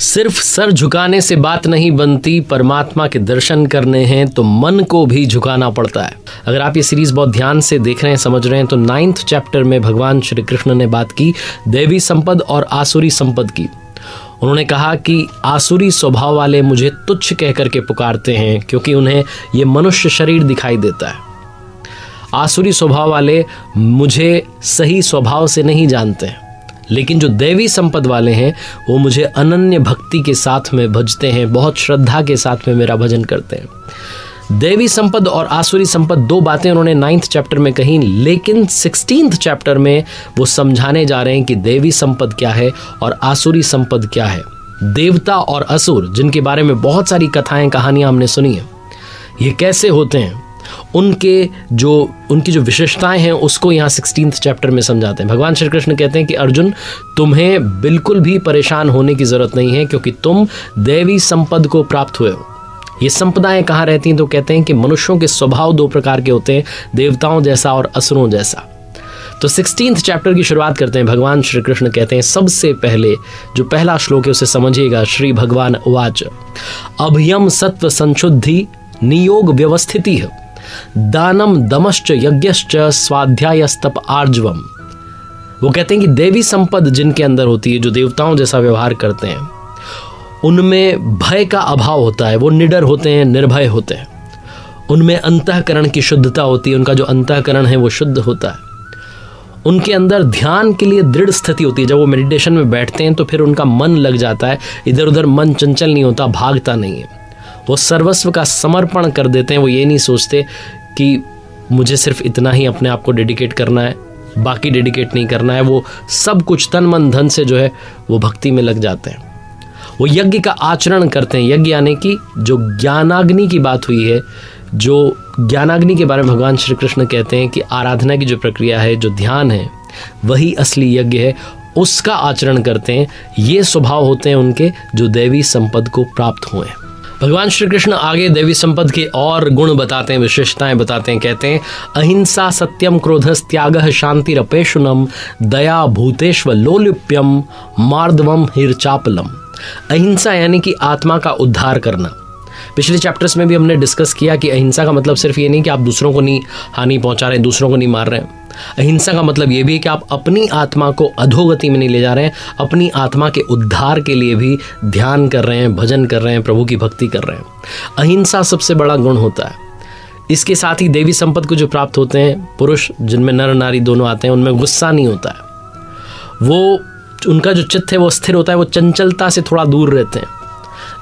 सिर्फ सर झुकाने से बात नहीं बनती, परमात्मा के दर्शन करने हैं तो मन को भी झुकाना पड़ता है। अगर आप ये सीरीज बहुत ध्यान से देख रहे हैं, समझ रहे हैं, तो 9th चैप्टर में भगवान श्री कृष्ण ने बात की देवी संपद और आसुरी संपद की। उन्होंने कहा कि आसुरी स्वभाव वाले मुझे तुच्छ कह करके पुकारते हैं क्योंकि उन्हें ये मनुष्य शरीर दिखाई देता है। आसुरी स्वभाव वाले मुझे सही स्वभाव से नहीं जानते हैं, लेकिन जो देवी संपद वाले हैं वो मुझे अनन्य भक्ति के साथ में भजते हैं, बहुत श्रद्धा के साथ में मेरा भजन करते हैं। देवी संपद और आसुरी संपद दो बातें उन्होंने 9th चैप्टर में कही, लेकिन 16th चैप्टर में वो समझाने जा रहे हैं कि देवी संपद क्या है और आसुरी संपद क्या है। देवता और असुर, जिनके बारे में बहुत सारी कथाएं कहानियां हमने सुनी है, ये कैसे होते हैं, उनकी जो विशेषताएं हैं उसको यहाँ 16th चैप्टर में समझाते हैं। भगवान श्री कृष्ण कहते हैं कि अर्जुन, तुम्हें बिल्कुल भी परेशान होने की जरूरत नहीं है क्योंकि तुम देवी संपद को प्राप्त हुए हो। ये संपदाएं कहाँ रहती हैं? तो कहते हैं कि मनुष्यों के स्वभाव दो प्रकार के होते हैं, देवताओं जैसा और असुरों जैसा। तो 16th चैप्टर की शुरुआत करते हैं। भगवान श्री कृष्ण कहते हैं, सबसे पहले जो पहला श्लोक है उसे समझिएगा। श्री भगवान उवाच अभयम सत्व संशुद्धि नियोग व्यवस्थिति है दानम दमश्च यज्ञश्च स्वाध्यायस्तप आर्जवम। वो कहते हैं कि देवी संपद जिनके अंदर होती है, जो देवताओं जैसा व्यवहार करते हैं, उनमें भय का अभाव होता है, वो निडर होते हैं, निर्भय होते हैं। उनमें अंतःकरण की शुद्धता होती है, उनका जो अंतःकरण है वो शुद्ध होता है। उनके अंदर ध्यान के लिए दृढ़ स्थिति होती है। जब वो मेडिटेशन में बैठते हैं तो फिर उनका मन लग जाता है, इधर उधर मन चंचल नहीं होता, भागता नहीं है। वो सर्वस्व का समर्पण कर देते हैं। वो ये नहीं सोचते कि मुझे सिर्फ इतना ही अपने आप को डेडिकेट करना है, बाकी डेडिकेट नहीं करना है। वो सब कुछ तन मन धन से जो है वो भक्ति में लग जाते हैं। वो यज्ञ का आचरण करते हैं। यज्ञ यानी कि जो ज्ञानाग्नि की बात हुई है, जो ज्ञानाग्नि के बारे में भगवान श्री कृष्ण कहते हैं कि आराधना की जो प्रक्रिया है, जो ध्यान है, वही असली यज्ञ है, उसका आचरण करते हैं। ये स्वभाव होते हैं उनके जो देवी संपद को प्राप्त हुए हैं। भगवान श्री कृष्ण आगे देवी संपद के और गुण बताते हैं, विशेषताएं बताते हैं। कहते हैं अहिंसा सत्यम क्रोधस त्यागः शांतिरपेशुनम दया भूतेश्व लोलुप्यम मार्दवम हिरचापलम। अहिंसा यानी कि आत्मा का उद्धार करना। पिछले चैप्टर्स में भी हमने डिस्कस किया कि अहिंसा का मतलब सिर्फ ये नहीं कि आप दूसरों को नहीं हानि पहुंचा रहे हैं, दूसरों को नहीं मार रहे हैं। अहिंसा का मतलब ये भी है कि आप अपनी आत्मा को अधोगति में नहीं ले जा रहे हैं, अपनी आत्मा के उद्धार के लिए भी ध्यान कर रहे हैं, भजन कर रहे हैं, प्रभु की भक्ति कर रहे हैं। अहिंसा सबसे बड़ा गुण होता है। इसके साथ ही देवी संपद को जो प्राप्त होते हैं पुरुष, जिनमें नर नारी दोनों आते हैं, उनमें गुस्सा नहीं होता है। वो उनका जो चित्त है वो स्थिर होता है, वो चंचलता से थोड़ा दूर रहते हैं।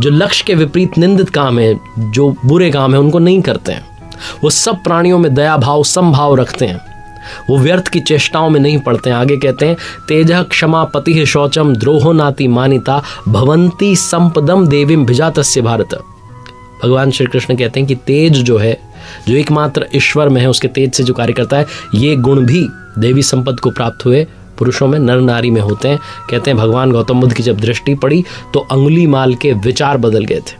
जो लक्ष्य के विपरीत निंदित काम है, जो बुरे काम है, उनको नहीं करते हैं। वो सब प्राणियों में दया भाव समभाव रखते हैं। वो व्यर्थ की चेष्टाओं में नहीं पड़ते हैं। आगे कहते हैं तेजः क्षमा पतिः शौचम द्रोहो नाति मानिता भवंती संपदम देवीम भिजातस्य भारत। भगवान श्री कृष्ण कहते हैं कि तेज जो है, जो एकमात्र ईश्वर में है, उसके तेज से जो कार्य करता है, ये गुण भी देवी संपद को प्राप्त हुए पुरुषों में, नर नारी में होते हैं। कहते हैं भगवान गौतम बुद्ध की जब दृष्टि पड़ी तो अंगुली माल के विचार बदल गए थे।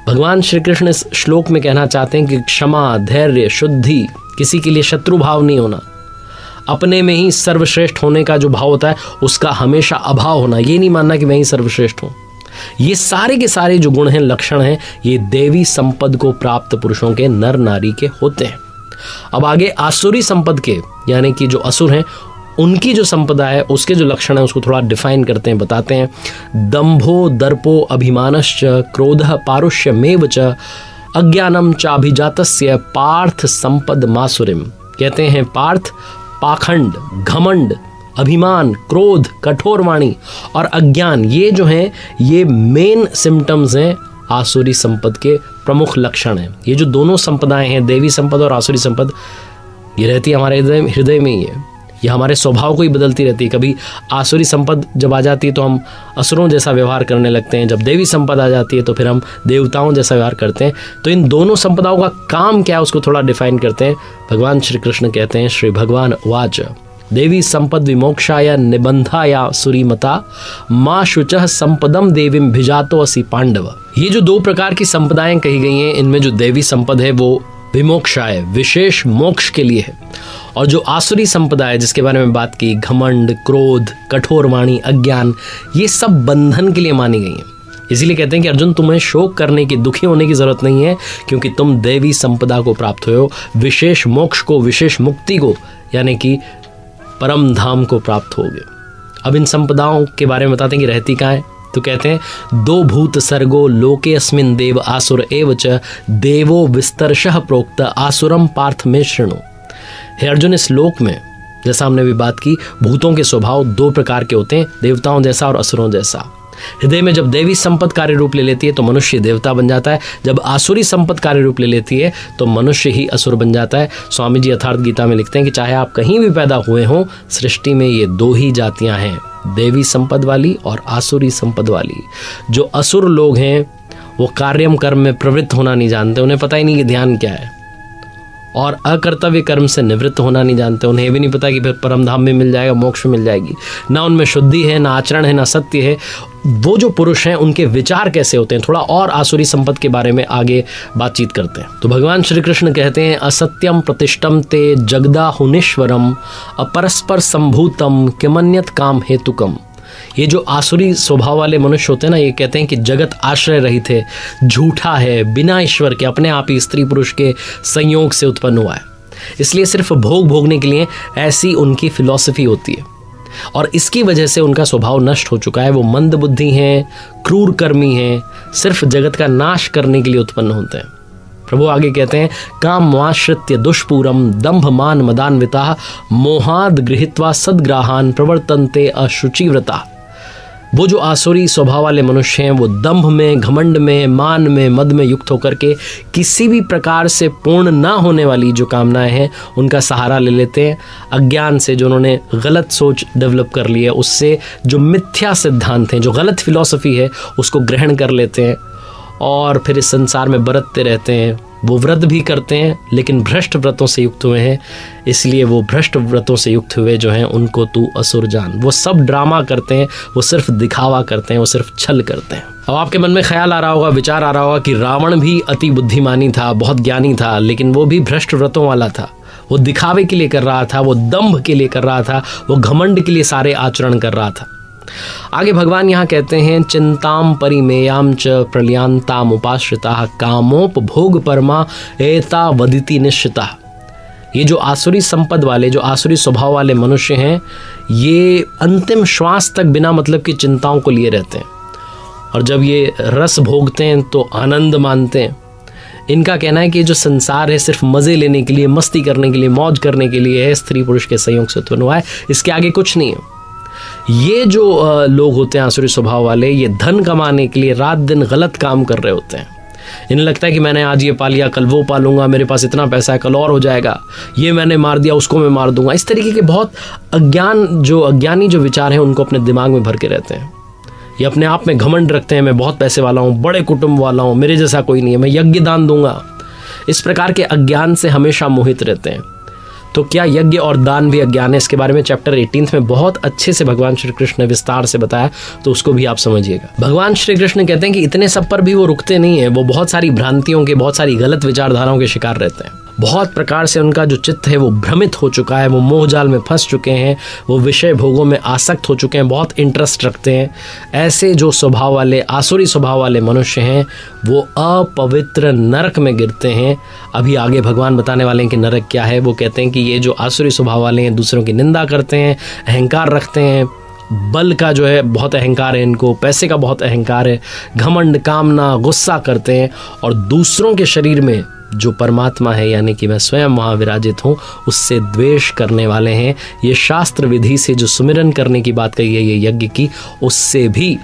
भगवान श्री कृष्ण इस श्लोक में कहना चाहते हैं कि क्षमा, धैर्य, शुद्धि, किसी के लिए शत्रु भाव नहीं होना, अपने में ही सर्वश्रेष्ठ होने का जो भाव होता है उसका हमेशा अभाव होना, ये नहीं मानना कि मैं ही सर्वश्रेष्ठ हूं। ये सारे के सारे जो गुण हैं, लक्षण हैं, ये देवी संपद को प्राप्त पुरुषों के, नर नारी के होते हैं। अब आगे आसुरी संपद के, यानी कि जो असुर हैं, उनकी जो संपदा है, उसके जो लक्षण है उसको थोड़ा डिफाइन करते हैं, बताते हैं। दंभो दर्पो अभिमानश्च क्रोधः पारुष्यमेव च अज्ञानम चाभिजातस्य पार्थ संपद मासुरिम। कहते हैं पार्थ, पाखंड, घमंड, अभिमान, क्रोध, कठोर वाणी और अज्ञान, ये जो हैं ये मेन सिम्टम्स हैं आसुरी संपद के, प्रमुख लक्षण हैं। ये जो दोनों संपदाएं हैं, देवी संपद और आसुरी संपद, ये रहती है हमारे हृदय में ही है। ये हमारे स्वभाव को ही बदलती रहती है। कभी आसुरी संपद जब आ जाती है तो हम असुरों जैसा व्यवहार करने लगते हैं, जब देवी संपद आ जाती है तो फिर हम देवताओं जैसा व्यवहार करते हैं। तो इन दोनों संपदाओं का काम क्या है उसको थोड़ा डिफाइन करते हैं। भगवान श्री कृष्ण कहते हैं श्री भगवान उवाच देवी संपद विमोक्षाय निबंधाया सुरीमता माँ शुचः संपदम देवीम भिजातो असि पांडव। ये जो दो प्रकार की संपदाएं कही गई हैं, इनमें जो देवी संपद है वो विमोक्षाय, विशेष मोक्ष के लिए है। और जो आसुरी संपदा है जिसके बारे में बात की, घमंड, क्रोध, कठोर वाणी, अज्ञान, ये सब बंधन के लिए मानी गई हैं। इसीलिए कहते हैं कि अर्जुन, तुम्हें शोक करने की, दुखी होने की जरूरत नहीं है, क्योंकि तुम देवी संपदा को प्राप्त हुए हो, विशेष मोक्ष को, विशेष मुक्ति को, यानी कि परम धाम को प्राप्त होगे। अब इन संपदाओं के बारे में बताते हैं कि रहती कहाँ है। तो कहते हैं, दो भूत सर्गो लोके अस्मिन देव आसुर एव च देवो विस्तरशः प्रोक्त आसुरम पार्थ में शृणु। हे अर्जुन, इस लोक में, जैसा हमने भी बात की, भूतों के स्वभाव दो प्रकार के होते हैं, देवताओं जैसा और असुरों जैसा। हृदय में जब देवी संपद कार्य रूप ले लेती है तो मनुष्य देवता बन जाता है, जब आसुरी संपद कार्य रूप ले लेती है तो मनुष्य ही असुर बन जाता है। स्वामी जी यथार्थ गीता में लिखते हैं कि चाहे आप कहीं भी पैदा हुए हों, सृष्टि में ये दो ही जातियां हैं, देवी संपद वाली और आसुरी संपद वाली। जो असुर लोग हैं वो कार्यम कर्म में प्रवृत्त होना नहीं जानते, उन्हें पता ही नहीं कि ध्यान क्या है, और अकर्तव्य कर्म से निवृत्त होना नहीं जानते, उन्हें भी नहीं पता कि फिर परम धाम में मिल जाएगा, मोक्ष मिल जाएगी। ना उनमें शुद्धि है, ना आचरण है, ना सत्य है। वो जो पुरुष हैं उनके विचार कैसे होते हैं, थोड़ा और आसुरी संपद के बारे में आगे बातचीत करते हैं। तो भगवान श्री कृष्ण कहते हैं, असत्यम प्रतिष्ठम ते जगदाहुनीश्वरम अपरस्पर संभूतम किमन्यत काम हेतुकम। ये जो आसुरी स्वभाव वाले मनुष्य होते हैं ना, ये कहते हैं कि जगत आश्रय रहित है, झूठा है, बिना ईश्वर के, अपने आप ही स्त्री पुरुष के संयोग से उत्पन्न हुआ है, इसलिए सिर्फ भोग भोगने के लिए ऐसी उनकी फिलॉसफी होती है, और इसकी वजह से उनका स्वभाव नष्ट हो चुका है। वो मंद बुद्धि हैं, क्रूर कर्मी हैं, सिर्फ जगत का नाश करने के लिए उत्पन्न होते हैं। प्रभु आगे कहते हैं, कामवाश्रित्य दुष्पूरम दंभ मान मदान्विता मोहाद गृहीत्वा सद्ग्राहान प्रवर्तन्ते अशुचिव्रता। वो जो आसुरी स्वभाव वाले मनुष्य हैं वो दंभ में, घमंड में, मान में, मद में युक्त होकर के किसी भी प्रकार से पूर्ण ना होने वाली जो कामनाएं हैं उनका सहारा ले लेते हैं। अज्ञान से, जो उन्होंने गलत सोच डेवलप कर ली है, उससे जो मिथ्या सिद्धांत हैं, जो गलत फिलॉसफी है, उसको ग्रहण कर लेते हैं और फिर इस संसार में बरतते रहते हैं। वो व्रत भी करते हैं लेकिन भ्रष्ट व्रतों से युक्त हुए हैं, इसलिए वो भ्रष्ट व्रतों से युक्त हुए जो हैं उनको तू असुर जान। वो सब ड्रामा करते हैं, वो सिर्फ दिखावा करते हैं, वो सिर्फ छल करते हैं। अब आपके मन में ख्याल आ रहा होगा, विचार आ रहा होगा कि रावण भी अति बुद्धिमानी था, बहुत ज्ञानी था, लेकिन वो भी भ्रष्ट व्रतों वाला था। वो दिखावे के लिए कर रहा था, वो दंभ के लिए कर रहा था, वो घमंड के लिए सारे आचरण कर रहा था। आगे भगवान यहाँ कहते हैं, चिंताम परिमेयाम च प्रलयांताम उपाश्रिता कामोपभोग परमा एता वदिति निश्चिता। ये जो आसुरी संपद वाले, जो आसुरी स्वभाव वाले मनुष्य हैं, ये अंतिम श्वास तक बिना मतलब की चिंताओं को लिए रहते हैं, और जब ये रस भोगते हैं तो आनंद मानते हैं। इनका कहना है कि जो संसार है सिर्फ मजे लेने के लिए, मस्ती करने के लिए, मौज करने के लिए है, स्त्री पुरुष के संयोग से उत्पन्न हुआ है, इसके आगे कुछ नहीं है। ये जो लोग होते हैं आसुरी स्वभाव वाले, ये धन कमाने के लिए रात दिन गलत काम कर रहे होते हैं। इन्हें लगता है कि मैंने आज ये पा लिया, कल वो पालूंगा, मेरे पास इतना पैसा है, कल और हो जाएगा, ये मैंने मार दिया, उसको मैं मार दूंगा। इस तरीके के बहुत अज्ञानी जो विचार हैं उनको अपने दिमाग में भर के रहते हैं। ये अपने आप में घमंड रखते हैं, मैं बहुत पैसे वाला हूँ, बड़े कुटुंब वाला हूँ, मेरे जैसा कोई नहीं है, मैं यज्ञ दान दूंगा। इस प्रकार के अज्ञान से हमेशा मोहित रहते हैं। तो क्या यज्ञ और दान भी अज्ञान है? इसके बारे में चैप्टर 18 में बहुत अच्छे से भगवान श्री कृष्ण ने विस्तार से बताया, तो उसको भी आप समझिएगा। भगवान श्री कृष्ण कहते हैं कि इतने सब पर भी वो रुकते नहीं है, वो बहुत सारी भ्रांतियों के, बहुत सारी गलत विचारधाराओं के शिकार रहते हैं। बहुत प्रकार से उनका जो चित्त है वो भ्रमित हो चुका है, वो मोह जाल में फंस चुके हैं, वो विषय भोगों में आसक्त हो चुके हैं, बहुत इंटरेस्ट रखते हैं। ऐसे जो स्वभाव वाले, आसुरी स्वभाव वाले मनुष्य हैं वो अपवित्र नरक में गिरते हैं। अभी आगे भगवान बताने वाले हैं कि नरक क्या है। वो कहते हैं कि ये जो आसुरी स्वभाव वाले हैं दूसरों की निंदा करते हैं, अहंकार रखते हैं, बल का जो है बहुत अहंकार है इनको, पैसे का बहुत अहंकार है, घमंड, कामना, गुस्सा करते हैं, और दूसरों के शरीर में जो परमात्मा है यानी कि मैं स्वयं वहाँ विराजित हूँ उससे द्वेष करने वाले हैं। ये शास्त्र विधि से जो सुमिरन करने की बात कही है, ये यज्ञ की, उससे भी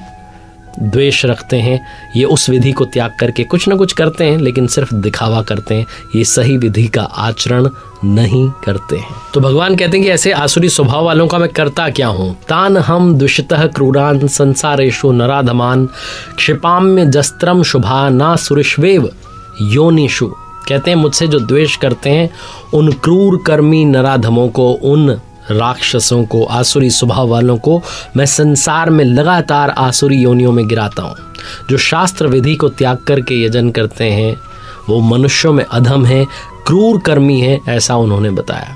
द्वेष रखते हैं। ये उस विधि को त्याग करके कुछ ना कुछ करते हैं लेकिन सिर्फ दिखावा करते हैं, ये सही विधि का आचरण नहीं करते हैं। तो भगवान कहते हैं कि ऐसे आसुरी स्वभाव वालों का मैं करता क्या हूँ। तान हम दुष्टः क्रूरान संसारेषु नराधमान क्षिपाम्य जस्त्रम शुभा ना सुरिष्वेव योनिषु। कहते हैं मुझसे जो द्वेष करते हैं उन क्रूर कर्मी नराधमों को, उन राक्षसों को, आसुरी स्वभाव वालों को मैं संसार में लगातार आसुरी योनियों में गिराता हूँ। जो शास्त्र विधि को त्याग करके यजन करते हैं वो मनुष्यों में अधम है, क्रूर कर्मी हैं, ऐसा उन्होंने बताया।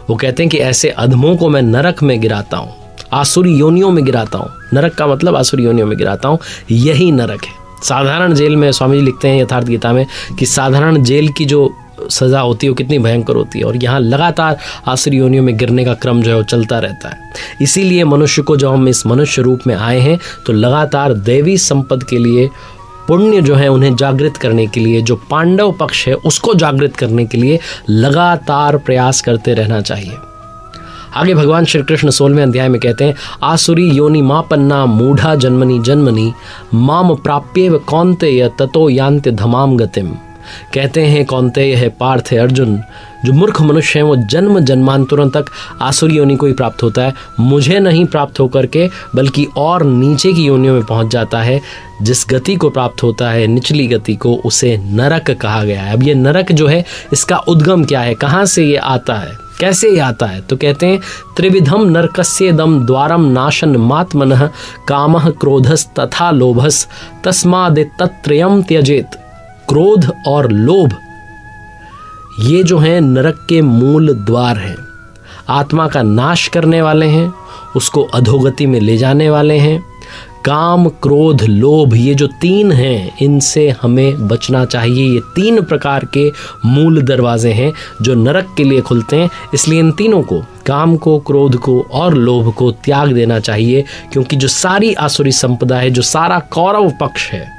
वो कहते हैं कि ऐसे अधमों को मैं नरक में गिराता हूँ, आसुरी योनियों में गिराता हूँ। नरक का मतलब आसुरी योनियों में गिराता हूँ, यही नरक है। साधारण जेल में, स्वामी जी लिखते हैं यथार्थ गीता में कि साधारण जेल की जो सज़ा होती है वो कितनी भयंकर होती है, और यहाँ लगातार आसुरी योनियों में गिरने का क्रम जो है वो चलता रहता है। इसीलिए मनुष्य को जब हम इस मनुष्य रूप में आए हैं तो लगातार दैवी संपद के लिए, पुण्य जो है उन्हें जागृत करने के लिए, जो पांडव पक्ष है उसको जागृत करने के लिए लगातार प्रयास करते रहना चाहिए। आगे भगवान श्री कृष्ण 16वें अध्याय में कहते हैं, आसुरी योनि मापन्ना मूढ़ा जन्मनि जन्मनि माम प्राप्येव कौन्तेय ततो यान्ति धमाम गतिम। कहते हैं कौन्तेय है, पार्थ है, अर्जुन, जो मूर्ख मनुष्य हैं वो जन्म जन्मांतरों तक आसुरी योनि को ही प्राप्त होता है, मुझे नहीं प्राप्त होकर के बल्कि और नीचे की योनियों में पहुंच जाता है। जिस गति को प्राप्त होता है, निचली गति को, उसे नरक कहा गया है। अब ये नरक जो है इसका उद्गम क्या है, कहाँ से ये आता है, कैसे ये आता है? तो कहते हैं त्रिविधम नरकस्येदम द्वारम नाशन मात्मनः कामः क्रोधस तथा लोभस तस्मादेतत्त्रयम् त्यजेत। क्रोध और लोभ ये जो हैं नरक के मूल द्वार हैं, आत्मा का नाश करने वाले हैं, उसको अधोगति में ले जाने वाले हैं। काम, क्रोध, लोभ, ये जो तीन हैं इनसे हमें बचना चाहिए। ये तीन प्रकार के मूल दरवाजे हैं जो नरक के लिए खुलते हैं। इसलिए इन तीनों को, काम को, क्रोध को और लोभ को त्याग देना चाहिए, क्योंकि जो सारी आसुरी संपदा है, जो सारा कौरव पक्ष है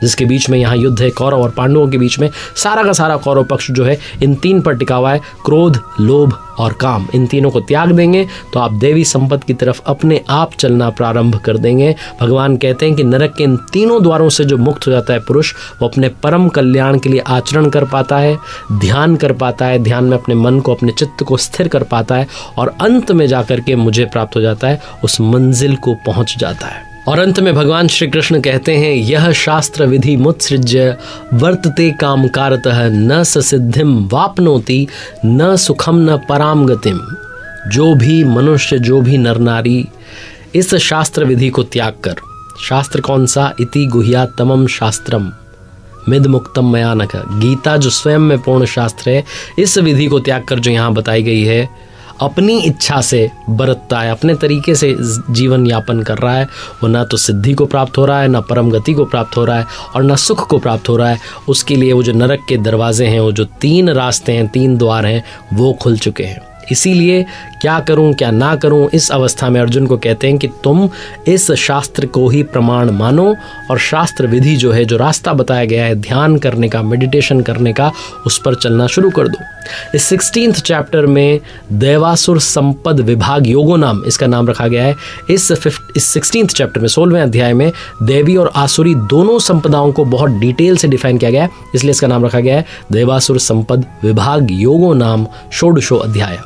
जिसके बीच में यहाँ युद्ध है, कौरव और पांडवों के बीच में, सारा का सारा कौरव पक्ष जो है इन तीन पर टिका हुआ है, क्रोध, लोभ और काम। इन तीनों को त्याग देंगे तो आप देवी संपद की तरफ अपने आप चलना प्रारंभ कर देंगे। भगवान कहते हैं कि नरक के इन तीनों द्वारों से जो मुक्त हो जाता है पुरुष, वो अपने परम कल्याण के लिए आचरण कर पाता है, ध्यान कर पाता है, ध्यान में अपने मन को, अपने चित्त को स्थिर कर पाता है, और अंत में जाकर के मुझे प्राप्त हो जाता है, उस मंजिल को पहुंच जाता है। और अंत में भगवान श्री कृष्ण कहते हैं, यह शास्त्र विधि मुत्सृज्य वर्तते कामकारतः न सिद्धिम वापनोति न सुखम न पराम गतिम। जो भी मनुष्य, जो भी नर नारी इस शास्त्र विधि को त्याग कर, शास्त्र कौन सा? इति गुह्यात्तमम शास्त्रम मिद मुक्तम मया नघ। गीता जो स्वयं में पूर्ण शास्त्र है, इस विधि को त्याग कर जो यहाँ बताई गई है, अपनी इच्छा से बरतता है, अपने तरीके से जीवन यापन कर रहा है, वो ना तो सिद्धि को प्राप्त हो रहा है, ना परम गति को प्राप्त हो रहा है, और ना सुख को प्राप्त हो रहा है। उसके लिए वो जो नरक के दरवाजे हैं, वो जो तीन रास्ते हैं, तीन द्वार हैं, वो खुल चुके हैं। इसीलिए क्या करूं क्या ना करूं, इस अवस्था में अर्जुन को कहते हैं कि तुम इस शास्त्र को ही प्रमाण मानो, और शास्त्र विधि जो है, जो रास्ता बताया गया है ध्यान करने का, मेडिटेशन करने का, उस पर चलना शुरू कर दो। इस 16th चैप्टर में देवासुर संपद विभाग योगो नाम इसका नाम रखा गया है। इस 16th चैप्टर में, 16वें अध्याय में देवी और आसुरी दोनों संपदाओं को बहुत डिटेल से डिफाइन किया गया है, इसलिए इसका नाम रखा गया है देवासुर संपद विभाग योगो नाम षोडशो अध्याय।